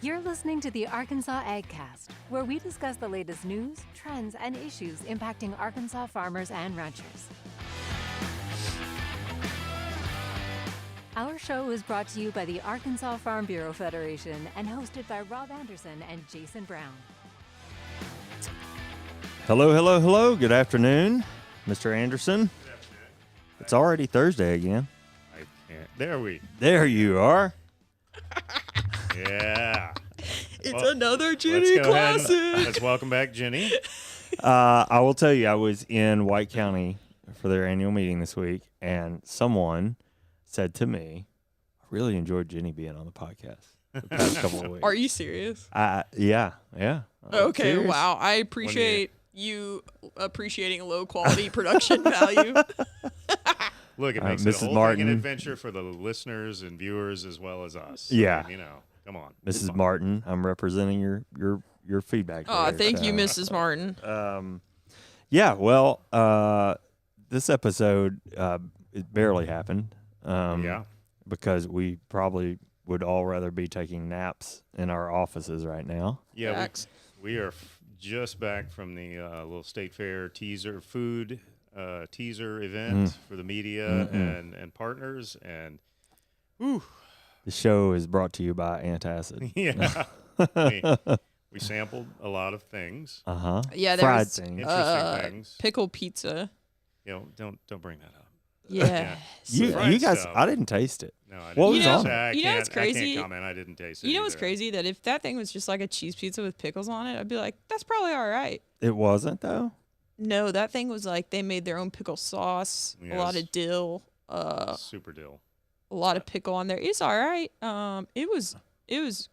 You're listening to the Arkansas AgCast, where we discuss the latest news, trends, and issues impacting Arkansas farmers and ranchers. Our show is brought to you by the Arkansas Farm Bureau Federation and hosted by Rob Anderson and Jason Brown. Hello. Good afternoon, Mr. Anderson. Good afternoon. It's already Thursday again. I can't. There you are. Yeah. It's another Jenny classic. Let's welcome back Jenny. I will tell you, I was in White County for their annual meeting this week, and someone said to me, I really enjoyed Jenny being on the podcast the past couple of weeks. Are you serious? Yeah. Okay, Serious. wow. I appreciate you appreciating low quality production value. Look, it makes it a whole thing an adventure for the listeners and viewers as well as us. Yeah. I mean, come on. Mrs. Martin, I'm representing your feedback. Oh, there, thank so. you, Mrs. Martin. Yeah, well, this episode, it barely happened. Yeah. Because we probably would all rather be taking naps in our offices right now. Yeah, we are just back from the little State Fair teaser event for the media and partners. And, The show is brought to you by Antacid. yeah. We sampled a lot of things. Yeah, Fried there's things. Interesting things. pickle pizza. Don't bring that up. Yeah. You Fried guys, stuff. I didn't taste it. No, I didn't. What was You know- on it? I what's crazy? I can't comment. I didn't taste it. You know what's either. crazy? That if that thing was just like a cheese pizza with pickles on it, I'd be like, that's probably all right. It wasn't, though? No, that thing was like they made their own pickle sauce, a lot Yes. of dill, Super deal. a lot of pickle on there. It's all right. It was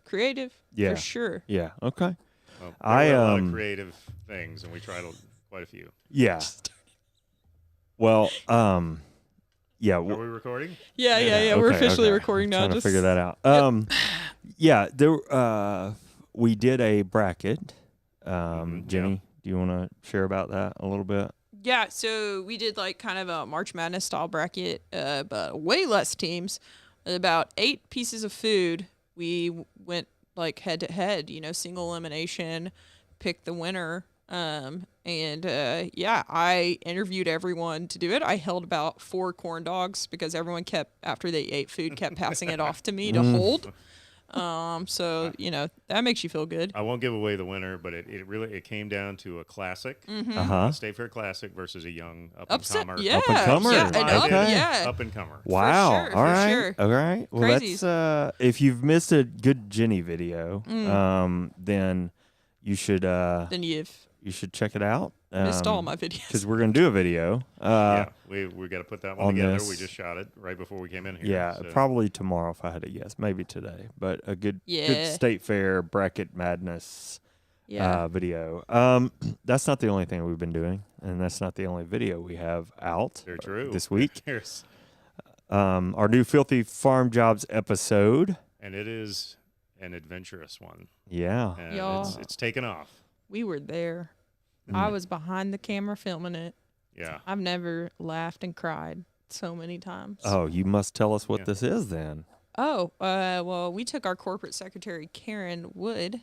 creative Yeah. for sure. Yeah, okay. Well, I, there were a lot of creative things, and we tried quite a few. Yeah. Well, yeah. Are we recording? Yeah. We're Okay, officially okay. recording now. Trying to Just figure that out. Yeah, there. We did a bracket. Jenny, do you want to share about that a little bit? Yeah, so we did like kind of a March Madness style bracket, but way less teams, about 8 pieces of food. We went like head to head, single elimination, picked the winner. I interviewed everyone to do it. I held about 4 corn dogs because everyone after they ate food, kept passing it off to me to hold. So that makes you feel good. I won't give away the winner, but it really came down to a classic, Mm-hmm. a State Fair classic versus a young up-and-comer. Yeah, Up-and-comer. yeah, Okay. Up-and-comer. Wow. sure, All for right. sure. All right. Well, Crazies. that's if you've missed a good Jenny video, then you should Then you've check it out. missed all my videos. Because we're gonna do a video. Yeah, we got to put that one on together. this. We just shot it right before we came in here. Yeah, so. probably tomorrow if I had to guess. Maybe today, but a good Yeah. State Fair bracket madness Yeah. video. That's not the only thing we've been doing, and that's not the only video we have out Very true. this week. Yes. Our new Filthy Farm Jobs episode. And it is an adventurous one. Yeah. And Y'all. it's taken off. We were there. I was behind the camera filming it. Yeah. I've never laughed and cried so many times. Oh, you must tell us what Yeah. this is then. Well, we took our corporate secretary, Karen Wood,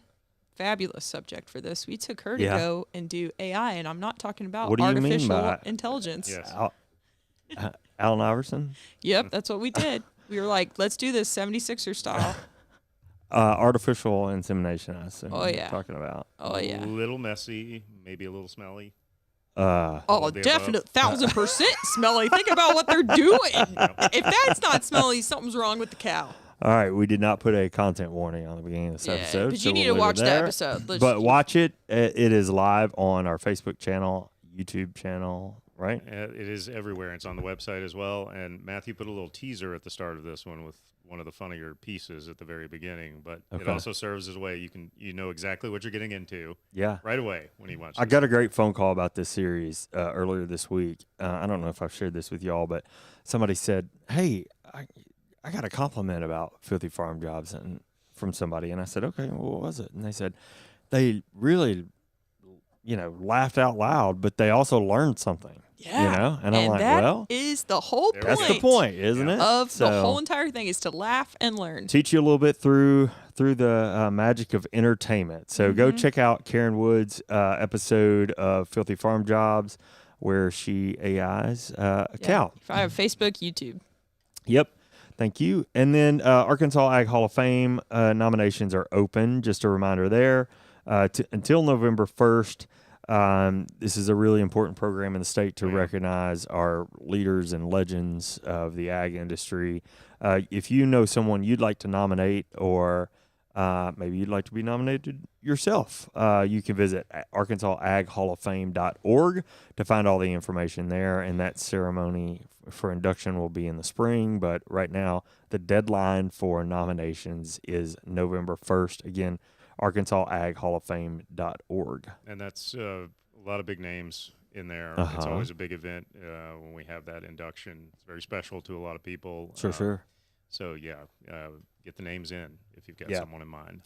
fabulous subject for this. We took her to Yeah. go and do AI, and I'm not talking about What do you mean artificial by- intelligence. Yes. Alan Iverson? Yep, that's what we did. We were like, let's do this 76er style. Artificial insemination, I assume. Oh, yeah. You're talking about. Oh, yeah. A little messy, maybe a little smelly. Oh, of the definite 1,000% smelly. Think about what they're doing. If that's not smelly, something's wrong with the cow. All right, we did not put a content warning on the beginning of this episode. but so you need we'll to leave it watch the there. episode. But watch it. It is live on our Facebook channel, YouTube channel, right? It is everywhere. It's on the website as well. And Matthew put a little teaser at the start of this one with one of the funnier pieces at the very beginning. But it Okay. also serves as a way you know exactly what you're getting into Yeah. right away when you watch I this. got a great phone call about this series earlier this week. I don't know if I've shared this with y'all, but somebody said, "Hey, I got a compliment about Filthy Farm Jobs," and from somebody, and I said, "Okay, well, what was it?" And they said they really, laughed out loud, but they also learned something. Yeah. And I'm like, that well, is the whole point. that's the point, isn't it? Of So, the whole entire thing is to laugh and learn. teach you a little bit through through the magic of entertainment. So go check out Karen Wood's episode of Filthy Farm Jobs, where she AIs a cow. If I have Facebook, YouTube. Yep. Thank you. And then Arkansas Ag Hall of Fame nominations are open. Just a reminder there. Until November 1st. This is a really important program in the state to recognize our leaders and legends of the ag industry. If you know someone you'd like to nominate, or maybe you'd like to be nominated yourself, you can visit ArkansasAgHallOfFame.org to find all the information there. And that ceremony for induction will be in the spring. But right now, the deadline for nominations is November 1st. Again, ArkansasAgHallOfFame.org. And that's a lot of big names in there. It's always a big event when we have that induction. It's very special to a lot of people. Sure. So, get the names in if you've got someone in mind.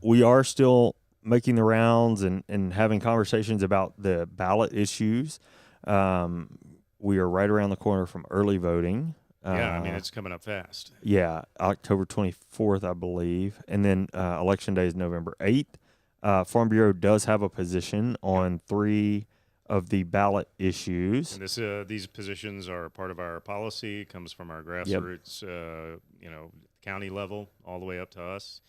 We are still making the rounds and having conversations about the ballot issues. We are right around the corner from early voting. It's coming up fast. Yeah, October 24th, I believe. And then Election Day is November 8th. Farm Bureau does have a position on 3 of the ballot issues. And these positions are part of our policy, comes from our grassroots, county level all the way up to us.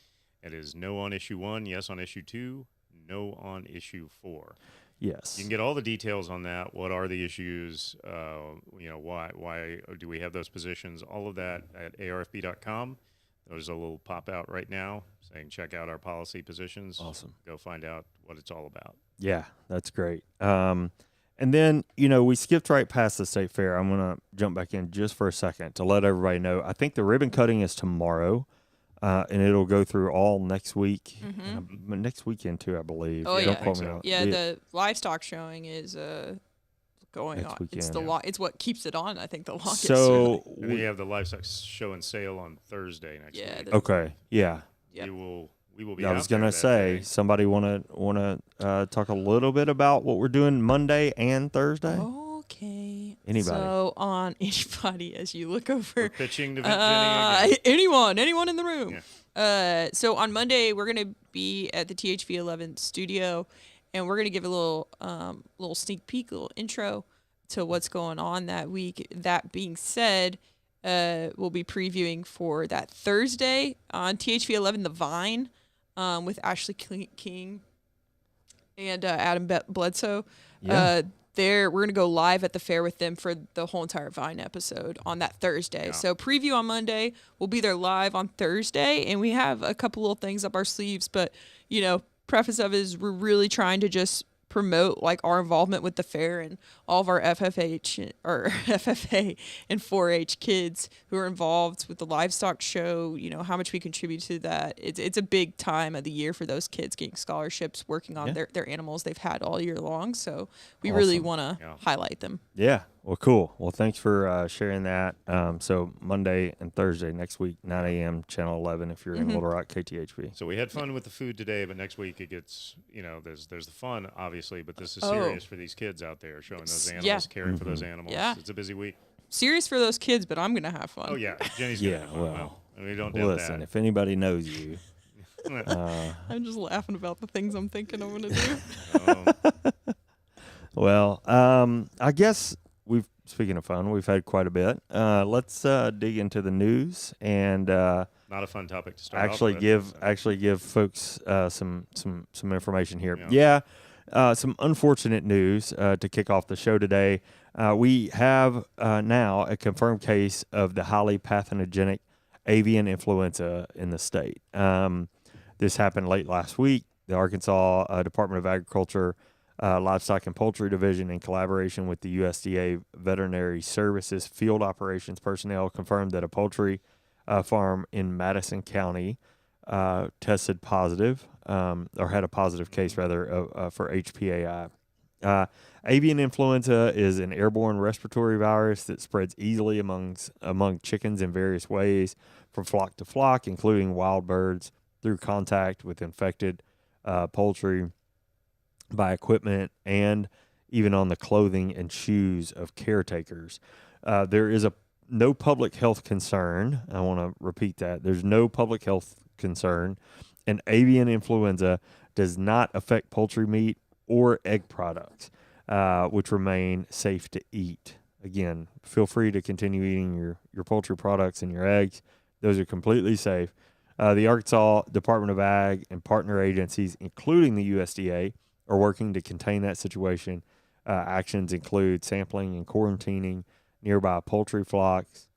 It is no on issue 1, yes on issue 2, no on issue 4. Yes. You can get all the details on that. What are the issues? Why do we have those positions? All of that at arfb.com. There's a little pop out right now saying check out our policy positions. Awesome. Go find out what it's all about. Yeah, that's great. And then, we skipped right past the state fair. I'm going to jump back in just for a second to let everybody know. I think the ribbon cutting is tomorrow. And it'll go through all next week, next weekend too, I believe. Oh, Don't quote me on it. Yeah, the livestock showing is going Next on. weekend. It's what keeps it on. I think the longest. So And then you have the livestock show and sale on Thursday next week. okay, yeah. Yep. We will be. I was gonna say, somebody wanna talk a little bit about what we're doing Monday and Thursday. Okay. Anybody? So on anybody, as you look over, We're pitching to Jenny anyone in the room. Yeah. So on Monday we're gonna be at the THV 11 studio, and we're gonna give a little sneak peek, a little intro to what's going on that week. That being said, we'll be previewing for that Thursday on THV 11 The Vine, with Ashley King and Adam Bledsoe. Yeah. We're going to go live at the fair with them for the whole entire Vine episode on that Thursday. Yeah. So preview on Monday. We'll be there live on Thursday, and we have a couple little things up our sleeves. But, preface of it is we're really trying to just promote our involvement with the fair and all of our FFA and 4-H kids who are involved with the livestock show, how much we contribute to that. It's a big time of the year for those kids getting scholarships, working on their animals they've had all year long. So we really want to highlight them. Yeah. Well, cool. Well, thanks for sharing that. So Monday and Thursday next week, 9 a.m., Channel 11, if you're in Little Rock, KTHV. So we had fun with the food today, but next week it gets, there's the fun, obviously, but this is serious for these kids out there, showing those animals, caring for those animals. Yeah. It's a busy week. Serious for those kids, but I'm going to have fun. Oh, yeah. Jenny's going to have fun. Well, we don't doubt listen, that. if anybody knows you. I'm just laughing about the things I'm thinking I'm going to do. Well, I guess speaking of fun, we've had quite a bit. Let's dig into the news and not a fun topic to start. actually give folks some information here. Some unfortunate news to kick off the show today. We have now a confirmed case of the highly pathogenic avian influenza in the state. This happened late last week. The Arkansas Department of Agriculture, Livestock and Poultry Division, in collaboration with the USDA Veterinary Services field operations personnel, confirmed that a poultry farm in Madison County tested positive, or had a positive case rather, for HPAI. Avian influenza is an airborne respiratory virus that spreads easily among chickens in various ways, from flock to flock, including wild birds, through contact with infected poultry, by equipment, and even on the clothing and shoes of caretakers. There is no public health concern. I want to repeat that. There's no public health concern, and avian influenza does not affect poultry meat or egg products, which remain safe to eat. Again, feel free to continue eating your poultry products and your eggs. Those are completely safe. The Arkansas Department of Ag and partner agencies, including the USDA, are working to contain that situation. Actions include sampling and quarantining nearby poultry flocks.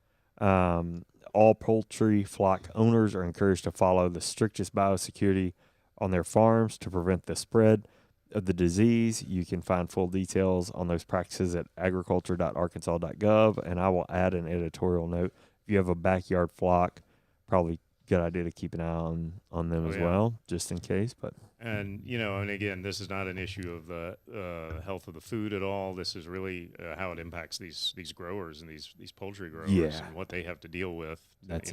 All poultry flock owners are encouraged to follow the strictest biosecurity on their farms to prevent the spread of the disease. You can find full details on those practices at agriculture.arkansas.gov, and I will add an editorial note. If you have a backyard flock, probably good idea to keep an eye on them as well, just in case. And and again, this is not an issue of the health of the food at all. This is really how it impacts these growers and these poultry growers and what they have to deal with. That's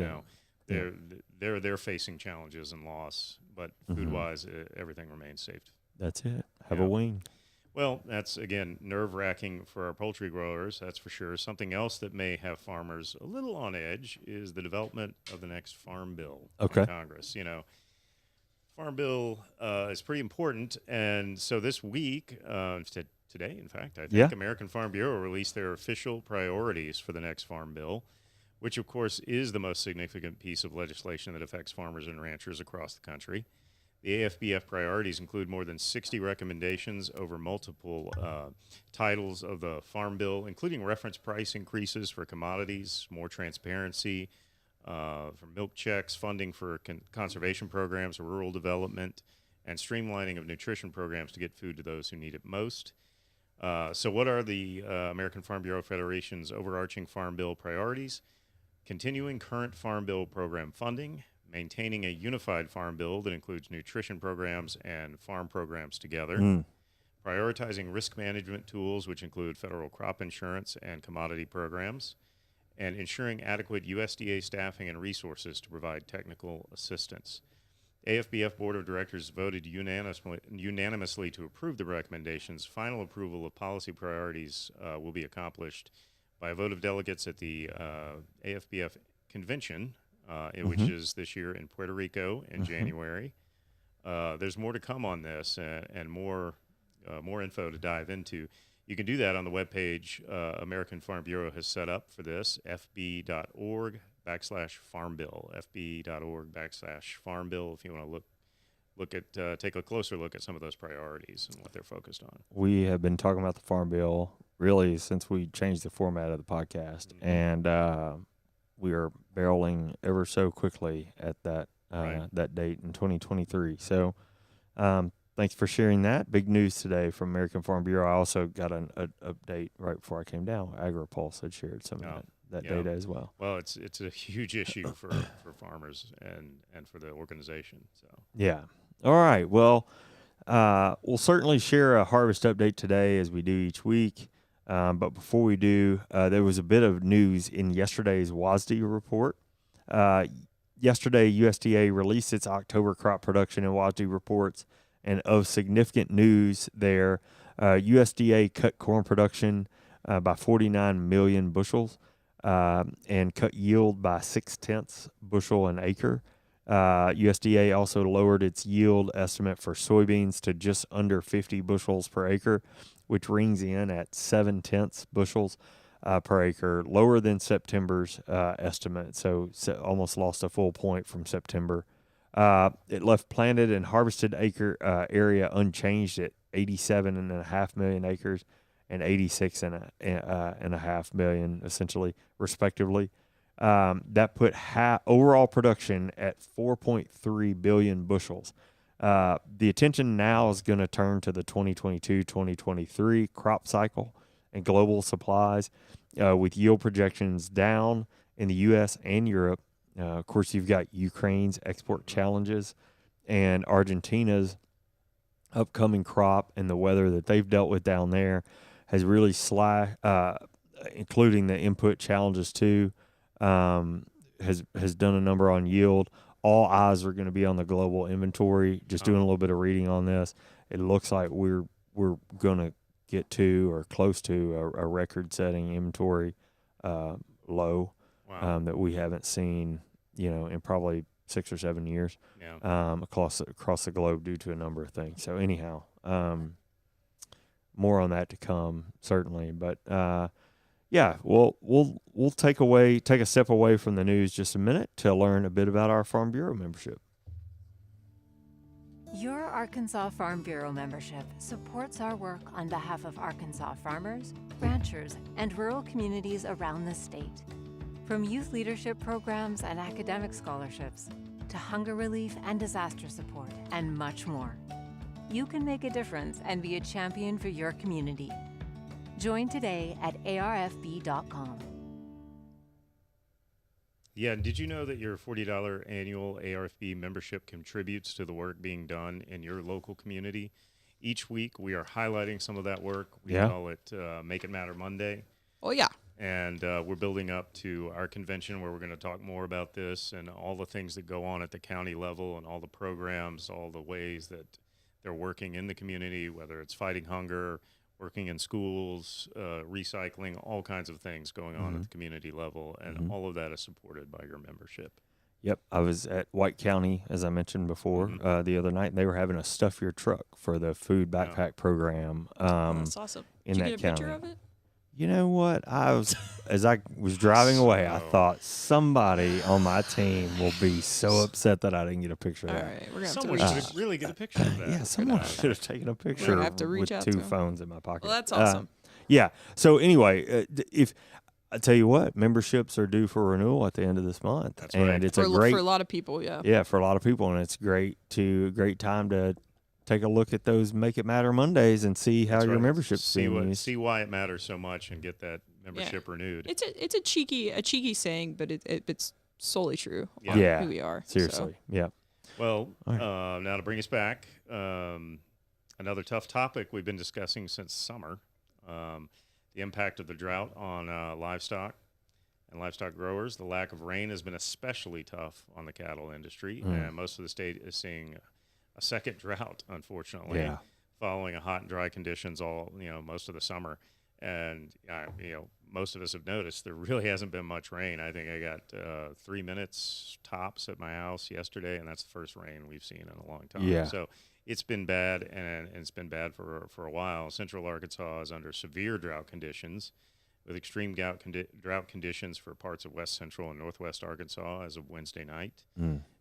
they're facing challenges and loss, but food-wise, everything remains safe. That's it. Have a wing. Well, that's, again, nerve-wracking for our poultry growers, that's for sure. Something else that may have farmers a little on edge is the development of the next farm bill in Congress. Farm bill is pretty important, and so this week, today, in fact, I think American Farm Bureau released their official priorities for the next farm bill, which, of course, is the most significant piece of legislation that affects farmers and ranchers across the country. The AFBF priorities include more than 60 recommendations over multiple titles of the Farm Bill, including reference price increases for commodities, more transparency for milk checks, funding for conservation programs, rural development, and streamlining of nutrition programs to get food to those who need it most. So what are the American Farm Bureau Federation's overarching Farm Bill priorities? Continuing current Farm Bill program funding, maintaining a unified farm bill that includes nutrition programs and farm programs together, prioritizing risk management tools, which include federal crop insurance and commodity programs, and ensuring adequate USDA staffing and resources to provide technical assistance. AFBF Board of Directors voted unanimously to approve the recommendations. Final approval of policy priorities will be accomplished by a vote of delegates at the AFBF convention, which is this year in Puerto Rico in January. There's more to come on this and more info to dive into. You can do that on the webpage American Farm Bureau has set up for this, fb.org/farm bill, fb.org/farm bill, if you want to take a closer look at some of those priorities and what they're focused on. We have been talking about the Farm Bill really since we changed the format of the podcast, and we are barreling ever so quickly at that date in 2023. So thanks for sharing that. Big news today from American Farm Bureau. I also got an update right before I came down. AgriPulse had shared some of that data as well. Well, it's a huge issue for farmers and for the organization. So yeah. All right. Well, we'll certainly share a harvest update today as we do each week. But before we do, there was a bit of news in yesterday's WASDE report. Yesterday, USDA released its October crop production and WASDE reports, and of significant news there, USDA cut corn production by 49 million bushels and cut yield by 0.6 bushel an acre. USDA also lowered its yield estimate for soybeans to just under 50 bushels per acre, which rings in at 0.7 bushels per acre, lower than September's estimate. So almost lost a full point from September. It left planted and harvested acre area unchanged at 87.5 million acres and 86.5 million, essentially, respectively. That put overall production at 4.3 billion bushels. The attention now is going to turn to the 2022-2023 crop cycle and global supplies, with yield projections down in the U.S. and Europe. Of course, you've got Ukraine's export challenges and Argentina's upcoming crop, and the weather that they've dealt with down there has really including the input challenges too, has done a number on yield. All eyes are going to be on the global inventory. Just doing a little bit of reading on this, it looks like we're going to get to or close to a record-setting inventory low that we haven't seen, in probably 6 or 7 years Yeah. across the globe due to a number of things. So anyhow, more on that to come certainly. But yeah, we'll take a step away from the news just a minute to learn a bit about our Farm Bureau membership. Your Arkansas Farm Bureau membership supports our work on behalf of Arkansas farmers, ranchers, and rural communities around the state. From youth leadership programs and academic scholarships to hunger relief and disaster support, and much more. You can make a difference and be a champion for your community. Join today at arfb.com. Yeah, and did you know that your $40 annual ARFB membership contributes to the work being done in your local community? Each week, we are highlighting some of that work. We call it Make It Matter Monday. Oh, yeah. And we're building up to our convention where we're going to talk more about this and all the things that go on at the county level and all the programs, all the ways that they're working in the community, whether it's fighting hunger, working in schools, recycling, all kinds of things going on at the community level, and all of that is supported by your membership. Yep, I was at White County, as I mentioned before, the other night, and they were having a Stuff Your Truck for the food backpack program. That's awesome. In Did that you get a county. picture of it? You know what? As I was driving away, I thought somebody on my team will be so upset that I didn't get a picture of All that. right, we're gonna have to Someone reach. should really get a picture of that. Yeah, someone should have taken a picture have to reach with out two to 'em. phones in my pocket. Well, that's awesome. Yeah. So anyway, if I tell you what, memberships are due for renewal at the end of this month, That's and right. it's for, a great for a lot of people, yeah. yeah for a lot of people, and it's great time to take a look at those Make It Matter Mondays and see how That's your right. membership's being used. See why it matters so much and get that membership renewed. It's a cheeky saying, but it's solely true. Yeah. On Yeah, who we are. Seriously, yeah. Well, All now to bring us back, another tough topic we've been discussing since summer, the impact of the drought on livestock and livestock growers. The lack of rain has been especially tough on the cattle industry, and most of the state is seeing a second drought, unfortunately, following a hot and dry conditions most of the summer. And most of us have noticed there really hasn't been much rain. I think I got 3 minutes tops at my house yesterday, and that's the first rain we've seen in a long time. Yeah. So it's been bad, and it's been bad for a while. Central Arkansas is under severe drought conditions, with extreme drought conditions for parts of west central and northwest Arkansas as of Wednesday night.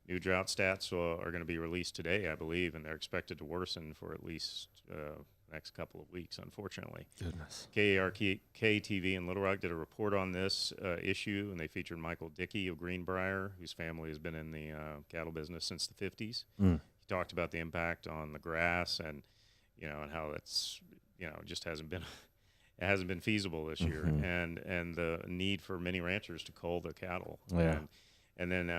New drought stats are going to be released today, I believe, and they're expected to worsen for at least next couple of weeks, unfortunately. Goodness. KTV in Little Rock did a report on this issue, and they featured Michael Dickey of Greenbrier, whose family has been in the cattle business since the 50s. He talked about the impact on the grass and how that's just hasn't been feasible this year, and the need for many ranchers to cull the cattle. And then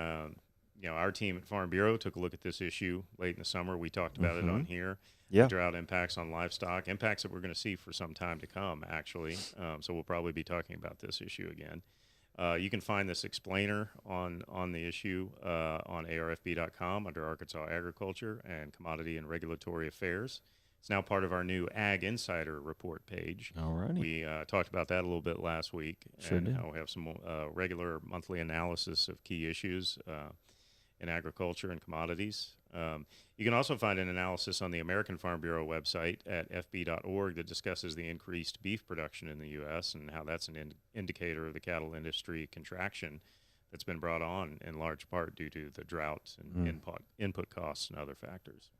our team at Farm Bureau took a look at this issue late in the summer. We talked about it on here. Yeah. Drought impacts on livestock, impacts that we're going to see for some time to come, actually. So we'll probably be talking about this issue again. You can find this explainer on the issue on arfb.com under Arkansas Agriculture and Commodity and Regulatory Affairs. It's now part of our new Ag Insider report page. All righty. We talked about that a little bit last week. Sure and did. We have some regular monthly analysis of key issues in agriculture and commodities. You can also find an analysis on the American Farm Bureau website at fb.org that discusses the increased beef production in the U.S. and how that's an indicator of the cattle industry contraction that's been brought on in large part due to the drought and input costs and other factors.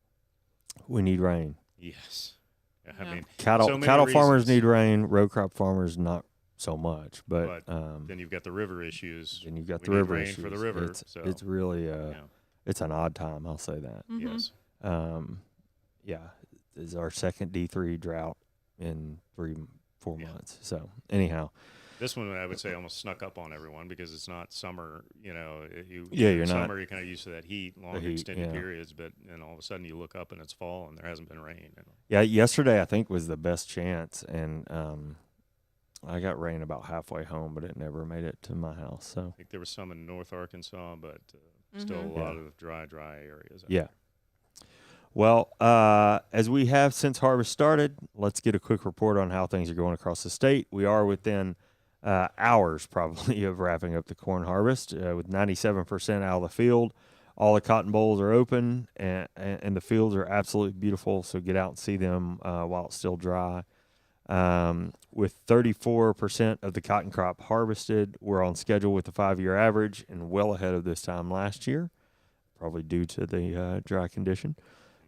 We need rain. Yes. Yeah. I mean, Cattle so many farmers reasons. need rain. Row crop farmers not so much. But then you've got the river issues. then you've got We the need river rain issues. for the river. It's really yeah. it's an odd time. I'll say that. Yes. Yeah, this is our second D3 drought in 3-4 Yeah. months. So anyhow, This one I would say almost snuck up on everyone because it's not summer. you're summer, not. you're kind of used to that heat, long heat, extended yeah. periods, but then all of a sudden you look up and it's fall and there hasn't been rain. yeah, yesterday I think was the best chance, and I got rain about halfway home, but it never made it to my house. So I think there was some in North Arkansas, but still a lot of dry areas. out yeah. there. Well, as we have since harvest started, let's get a quick report on how things are going across the state. We are within hours probably of wrapping up the corn harvest with 97% out of the field. All the cotton bolls are open, and the fields are absolutely beautiful. So get out and see them while it's still dry. With 34% of the cotton crop harvested, we're on schedule with the 5-year average and well ahead of this time last year, probably due to the dry condition.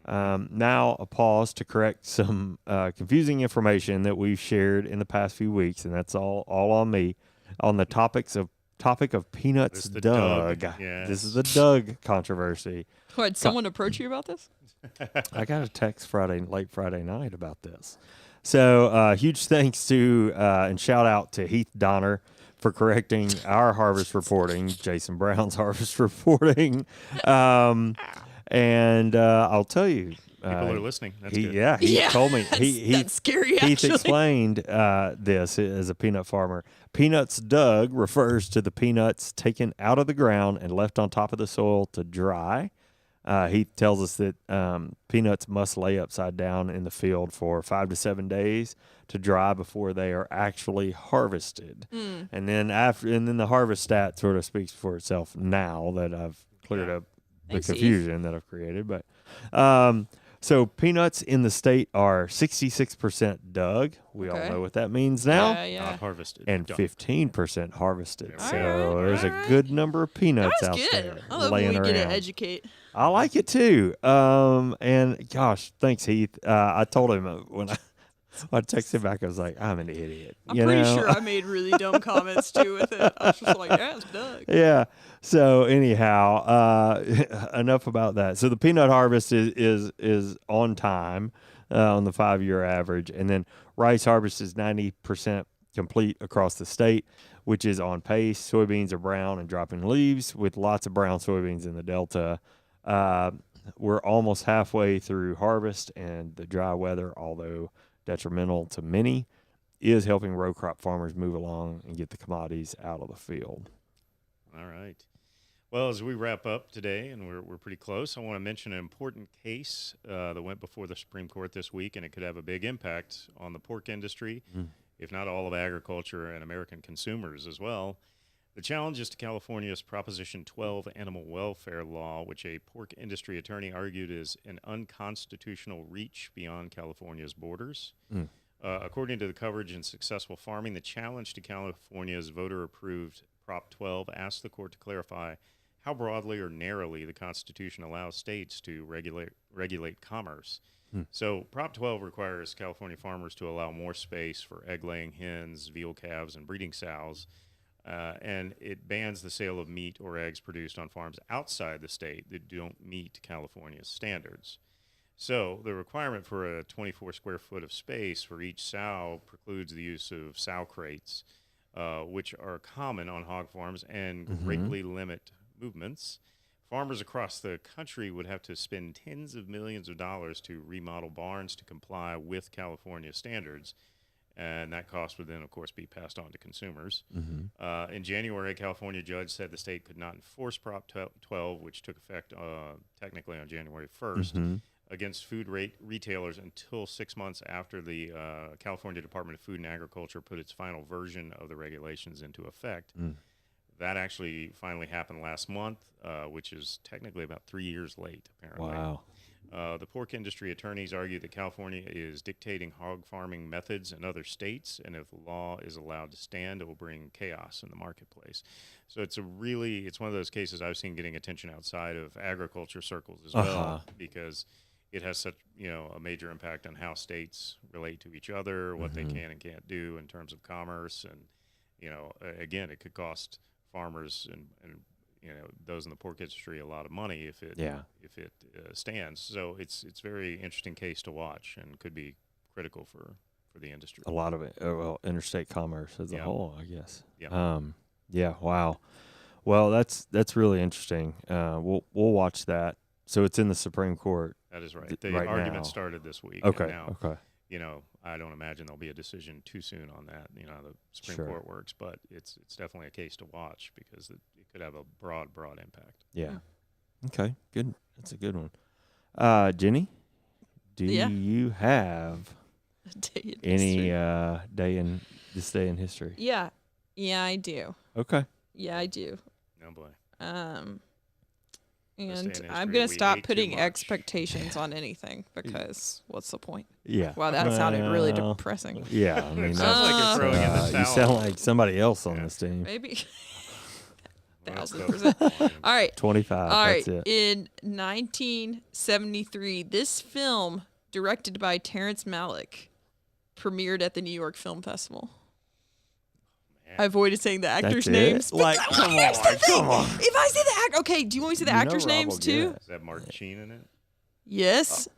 Now a pause to correct some confusing information that we've shared in the past few weeks, and that's all on me, on the topic of Peanuts Doug. Yes. This is the Doug controversy. Did someone approach you about this? I got a text late Friday night about this. So huge thanks to and shout out to Heath Donner for correcting our harvest reporting, Jason Brown's harvest reporting. And I'll tell you. People are listening. That's good. Yeah, he told me. That's scary, Heath actually. explained this as a peanut farmer. Peanuts Doug refers to the peanuts taken out of the ground and left on top of the soil to dry. He tells us that peanuts must lay upside down in the field for 5 to 7 days to dry before they are actually harvested. And then the harvest stat sort of speaks for itself now that I've cleared up the confusion that I've created. But so peanuts in the state are 66% Doug. We all know what that means now. Not harvested. And 15% harvested. All So right, there's all a right. good number of peanuts That's out good. there I love laying when we get around. to educate. I like it too. And gosh, thanks, Heath. I told him when I texted back, I was like, I'm an idiot. I'm pretty sure I made really dumb comments too with it. I was just like, yeah, it's Doug. Yeah. So anyhow, enough about that. So the peanut harvest is on time on the 5-year average, and then rice harvest is 90% complete across the state, which is on pace. Soybeans are brown and dropping leaves, with lots of brown soybeans in the Delta. We're almost halfway through harvest, and the dry weather, although detrimental to many, is helping row crop farmers move along and get the commodities out of the field. All right. Well, as we wrap up today, and we're pretty close, I want to mention an important case that went before the Supreme Court this week, and it could have a big impact on the pork industry, if not all of agriculture and American consumers as well. The challenge is to California's Proposition 12 animal welfare law, which a pork industry attorney argued is an unconstitutional reach beyond California's borders. According to the coverage in Successful Farming, the challenge to California's voter-approved Prop 12 asked the court to clarify how broadly or narrowly the Constitution allows states to regulate commerce. So Prop 12 requires California farmers to allow more space for egg-laying hens, veal calves, and breeding sows, and it bans the sale of meat or eggs produced on farms outside the state that don't meet California's standards. So the requirement for a 24 square foot of space for each sow precludes the use of sow crates, which are common on hog farms and greatly limit movements. Farmers across the country would have to spend tens of millions of dollars to remodel barns to comply with California standards, and that cost would then, of course, be passed on to consumers. In January, a California judge said the state could not enforce Prop 12, which took effect technically on January 1st, against food retailers until 6 months after the California Department of Food and Agriculture put its final version of the regulations into effect. That actually finally happened last month, which is technically about 3 years late, apparently. Wow. The pork industry attorneys argue that California is dictating hog farming methods in other states, and if the law is allowed to stand, it will bring chaos in the marketplace. So it's one of those cases I've seen getting attention outside of agriculture circles as well, because it has such a major impact on how states relate to each other, what they can and can't do in terms of commerce, and again, it could cost farmers and those in the pork industry a lot of money if it stands. So it's a very interesting case to watch and could be critical for the industry. A lot of it, interstate commerce as a whole, I guess. Yeah. Wow. Well, that's really interesting. We'll watch that. So it's in the Supreme Court. That is right. The right argument now. started this week. Okay. And now, okay. I don't imagine there'll be a decision too soon on that. The Supreme Court works, but it's definitely a case to watch because it could have a broad impact. Yeah. Okay. Good. That's a good one. Jenny, do you have any day in history? Yeah, I do. Okay. Yeah, I do. Oh boy. And day in I'm history, going to we stop ate too putting much. expectations on anything because what's the point? Yeah. Wow, that sounded really Well, depressing. Yeah, I mean, Sounds like you're throwing in the you towel. sound like somebody else on this team. Maybe. Well, 1,000%. All right. 25. All right. That's it. In 1973, this film, directed by Terrence Malick, premiered at the New York Film Festival. Man. I avoided saying the actors' That's it? names. Like, come Here's the on, thing. come on. If I say the act, okay, do you want me to say the You know actors' Rob will names get too? it. Is that Martin Sheen in it? Yes.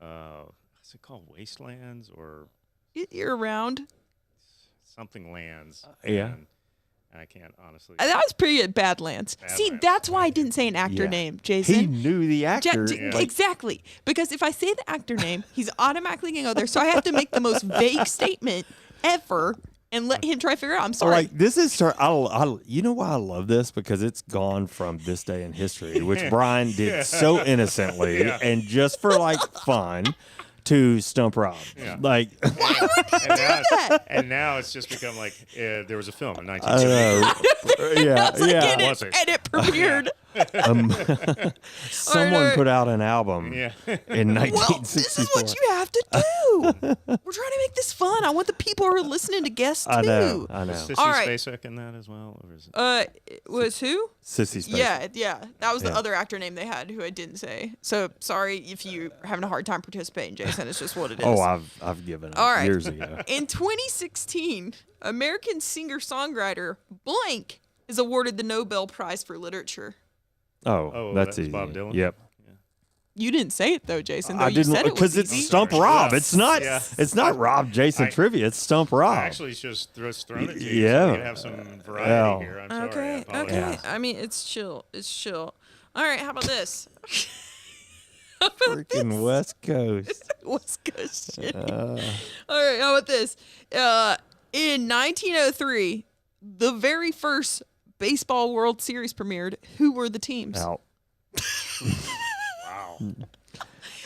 What's it called? Wastelands or You're around. something lands? Yeah. And I can't honestly. That was pretty at Badlands. See, Badlands. that's why I didn't say an actor Yeah. name, He Jason. knew the actor. Yeah. Exactly. Because if I say the actor name, he's automatically going to go there. So I have to make the most vague statement ever and let him try to figure it out. I'm sorry. Like this is, you know why I love this? Because it's gone from this day in history, which Brian did so innocently Yeah. and just for like fun, to Stump Rob. Yeah. Like, and now it's just become like there was a film in I 1970. don't know. Yeah, It's like, yeah. and, Was it? and it premiered. Someone put out an album Yeah. in Well, 1964. this is what you have to do. We're trying to make this fun. I want the people who are listening to guess too. I know. Was Sissy All right. Spacek in that as well? Or is it? It was who? Sissy Spacek. Yeah. That was the Yeah. other actor name they had who I didn't say. So sorry if you're having a hard time participating, Jason. It's just what it is. Oh, I've given up All right. years ago. In 2016, American singer-songwriter blank is awarded the Nobel Prize for Literature. Oh, that's easy. Bob Dylan? Yep. You didn't say it though, Jason. Though I you didn't said it was because it's easy. Stump Rob. Yeah. It's not. Yeah. It's not Rob Jason I- trivia. It's Stump Rob. Actually, it's just thrown it to you. Yeah. So we can have some variety Well. here. I'm sorry. I Okay. apologize. I mean, it's chill. All right. How about this? Freaking West Coast. What's good shit? Uh, All right. How about this? In 1903, the very first baseball World Series premiered. Who were the teams? out. Wow.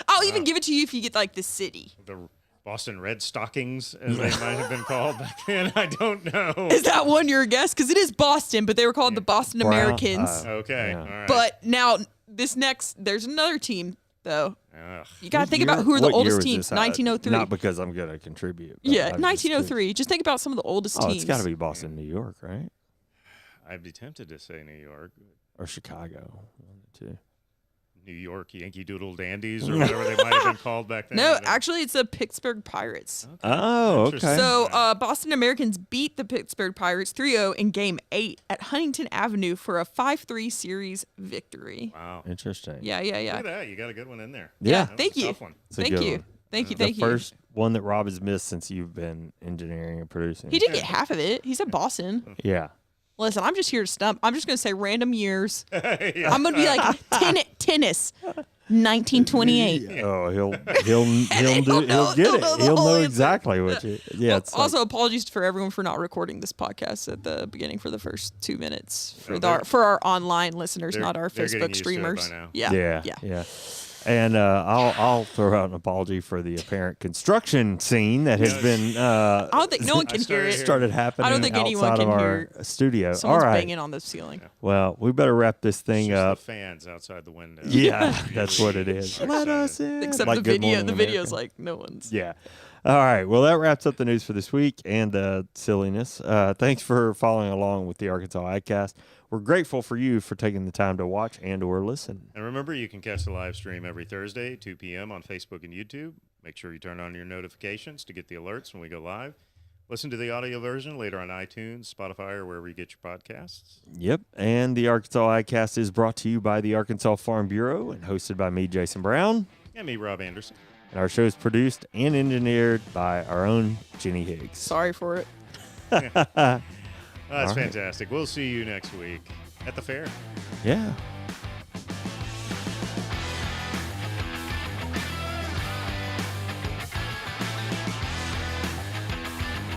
I'll even give it to you if you get like the city. The Boston Red Stockings, as they might have been called back then. I don't know. Is that one your guess? Because it is Boston, but they were called the Boston Brown- Americans. Okay. Yeah. All right. But now there's another team though. Ugh. You got to What think year- about who are the what year oldest was teams. this? 1903. Not because I'm going to contribute. but Yeah, I'm just 1903. Just think about some of the oldest Oh, teams. it's got to be Boston, New York, right? I'd be tempted to say New York. Or Chicago. One of the two. New York Yankee Doodle Dandies or whatever they might have been called back then. No, I don't- actually, it's the Pittsburgh Pirates. Oh, okay. Interesting. So Yeah. Boston Americans beat the Pittsburgh Pirates 3-0 in Game 8 at Huntington Avenue for a 5-3 series victory. Wow. Interesting. Yeah. Look at that. You got a good one in there. Yeah. That was Thank a you. tough one. It's a Thank good you. one. Thank you. The Thank you. first one that Rob has missed since you've been engineering and producing. He did get half of it. He said Boston. Yeah. Listen, I'm just here to stump. I'm just going to say random years. Yeah. I'm going to be like tennis, 1928. Oh, he'll get He'll it. know the He'll whole know answer. exactly what you. Yeah. Well, It's also, apologies for everyone for not recording this podcast at the beginning for the first 2 minutes for Oh, they're- for our online listeners, they're- not our they're getting Facebook used to it by streamers. now. Yeah. Yeah. And I'll throw out an apology for the apparent construction scene that has Yes. been I don't think no one can hear started it. hearing- started happening I don't think anyone outside can of hear our studio. Someone's All right. banging on the ceiling. Well, we better wrap this It's thing just up. the fans outside the window. Yeah, that's what it is. Really Let us excited. in. Except Like the Good video. Morning The video's America. like no one's. Yeah. All right. Well, that wraps up the news for this week and the silliness. Thanks for following along with the Arkansas AgCast. We're grateful for you for taking the time to watch and or listen. And remember, you can catch the live stream every Thursday, 2 p.m. on Facebook and YouTube. Make sure you turn on your notifications to get the alerts when we go live. Listen to the audio version later on iTunes, Spotify, or wherever you get your podcasts. Yep. And the Arkansas AgCast is brought to you by the Arkansas Farm Bureau and hosted by me, Jason Brown. And me, Rob Anderson. And our show is produced and engineered by our own Jenny Higgs. Sorry for it. That's All right. fantastic. We'll see you next week at the fair. Yeah.